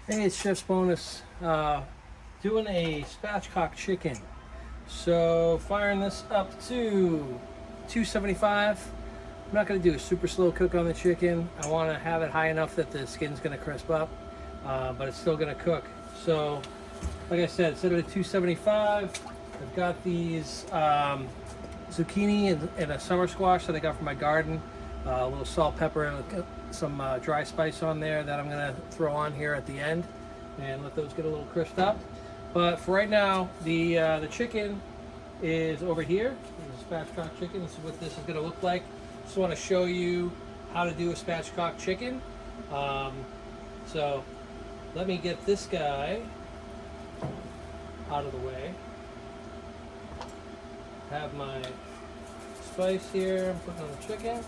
Hey, it's Chef's Bonus. Doing a spatchcock chicken. So firing this up to 275. I'm not going to do a super slow cook on the chicken. I want to have it high enough that the skin's going to crisp up, but it's still going to cook. So like I said, set it at 275. I've got these zucchini and a summer squash that I got from my garden. A little salt, pepper, and some dry spice on there that I'm going to throw on here at the end and let those get a little crisped up. But for right now, the chicken is over here. This is spatchcock chicken. This is what this is going to look like. Just want to show you how to do a spatchcock chicken. So let me get this guy out of the way. Have my spice here. I'm putting on the chicken.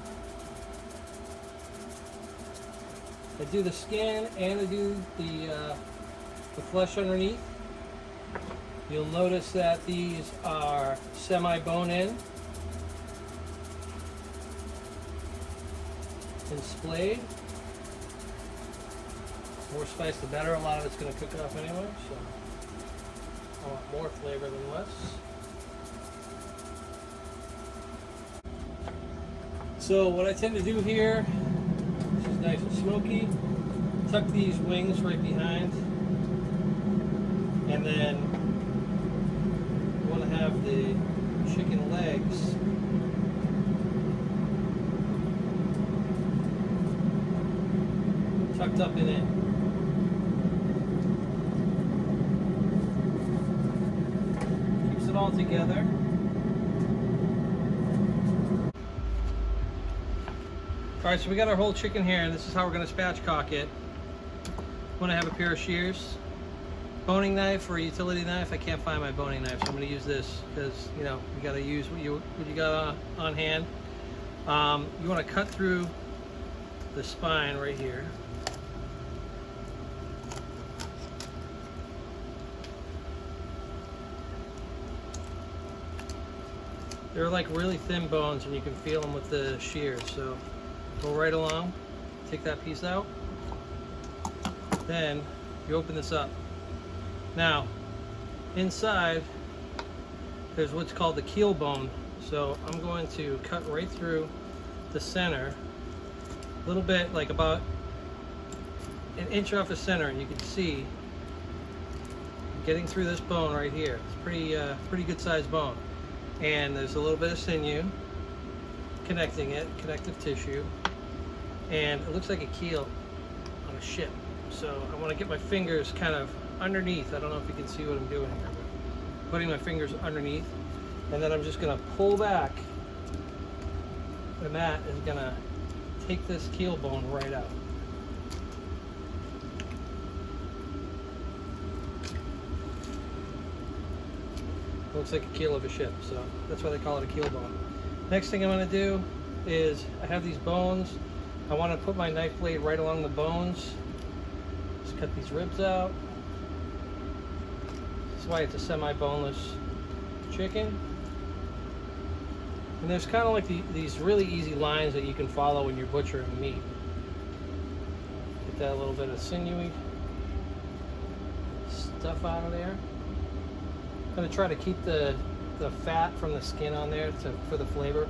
I do the skin and I do the flesh underneath. You'll notice that these are semi-bone-in and splayed. More spice the better. A lot of it's going to cook off anyway, so I want more flavor than less. So what I tend to do here, this is nice and smoky, tuck these wings right behind, and then you want to have the chicken legs tucked up in it. Keeps it all together. Alright, so we got our whole chicken here, and this is how we're going to spatchcock it. I'm going to have a pair of shears, boning knife or a utility knife. I can't find my boning knife, so I'm going to use this because, you know, you got to use what you got on hand. You want to cut through the spine right here. They're like really thin bones, and you can feel them with the shears. So go right along, take that piece out, then you open this up. Now, inside, there's what's called the keel bone. So I'm going to cut right through the center, a little bit, like about an inch off the center, and you can see getting through this bone right here. It's pretty good sized bone. And there's a little bit of sinew connecting it, connective tissue, and it looks like a keel on a ship. So I want to get my fingers kind of underneath. I don't know if you can see what I'm doing here, but putting my fingers underneath, and then I'm just going to pull back, and that is going to take this keel bone right out. Looks like a keel of a ship, so that's why they call it a keel bone. Next thing I'm going to do is I have these bones. I want to put my knife blade right along the bones. Just cut these ribs out. That's why it's a semi-boneless chicken. And there's kind of like these really easy lines that you can follow when you're butchering meat. Get that little bit of sinewy stuff out of there. I'm going to try to keep the fat from the skin on there for the flavor.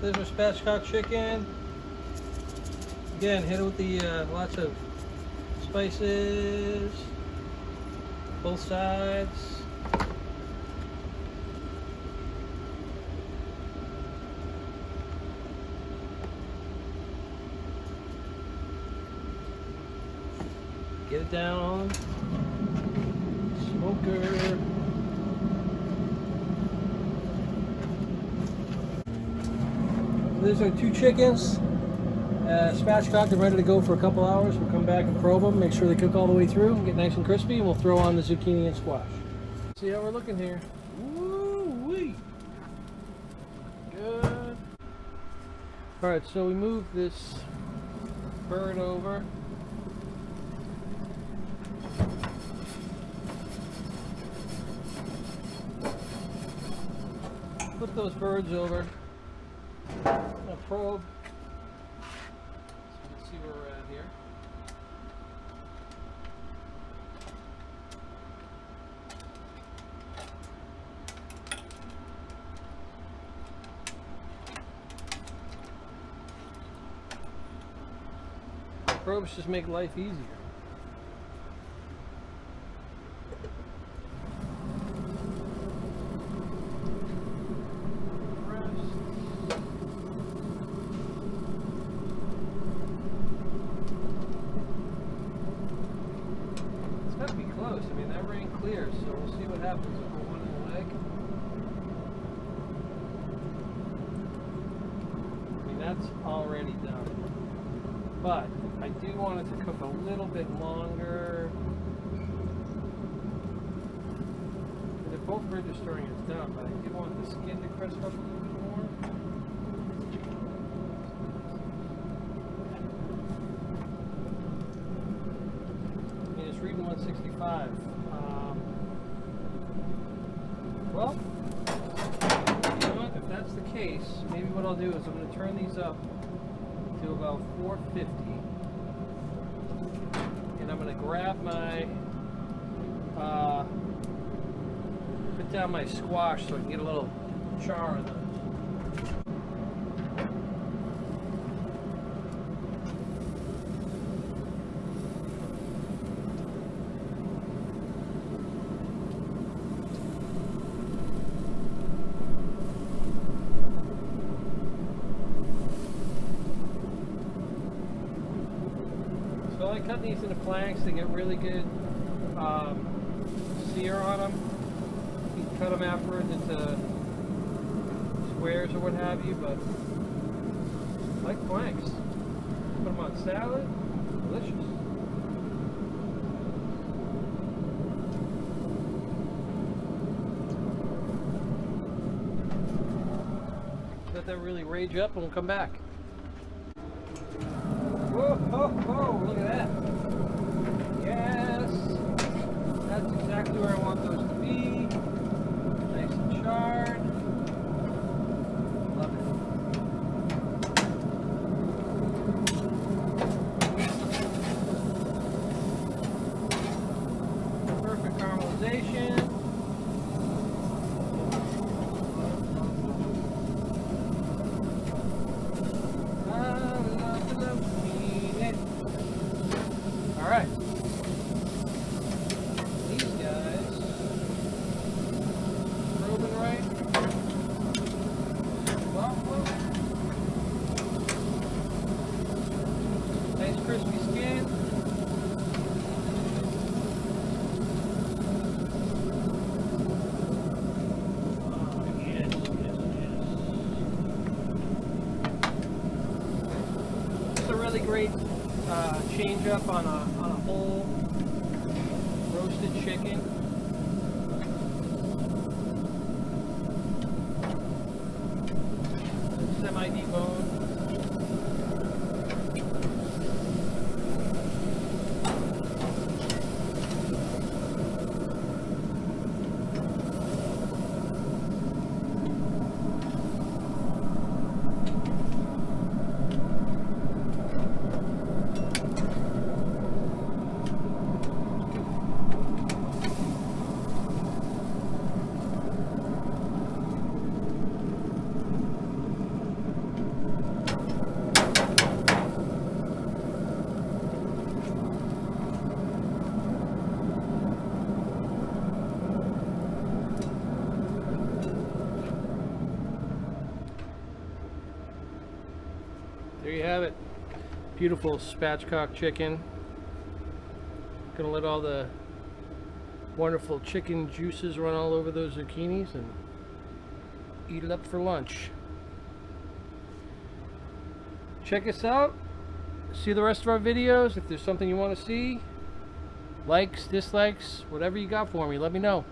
So there's our spatchcock chicken. Again, hit it with the lots of spices, both sides. Get it down on smoker. There's our two chickens, spatchcocked. They're ready to go for a couple hours. We'll come back and probe them, make sure they cook all the way through, get nice and crispy, and we'll throw on the zucchini and squash. See how we're looking here. Woo-wee. Good. All right, so we move this bird over. Put flip those birds over. I'm gonna probe so we can see where we're at here. Probes just make life easier. It's got to be close. I mean, that rain clears, so we'll see what happens if we're one in the leg. I mean, that's already done. But I do want it to cook a little bit longer. They're both registering as done, but I do want the skin to crisp up a little bit more. I mean, it's reading 165. Well, you know what? If that's the case, maybe what I'll do is I'm going to turn these up to about 450, and I'm going to grab my put down my squash so I can get a little char on those. So I cut these into planks to get really good sear on them. You can cut them afterwards into squares or what have you, but I like planks. Put them on salad, delicious. Let that really rage up and we'll come back. Whoa, whoa, whoa, look at that. Yes. That's exactly where I want those to be. Nice and charred. Love it. Perfect caramelization. Alright. These guys, probing right. Well. Nice crispy skin. Oh, yes. It's a really great change up on a whole roasted chicken. Semi-deboned. There you have it. Beautiful spatchcock chicken. Gonna let all the wonderful chicken juices run all over those zucchinis and eat it up for lunch. Check us out. See the rest of our videos. If there's something you want to see, likes, dislikes, whatever you got for me, let me know.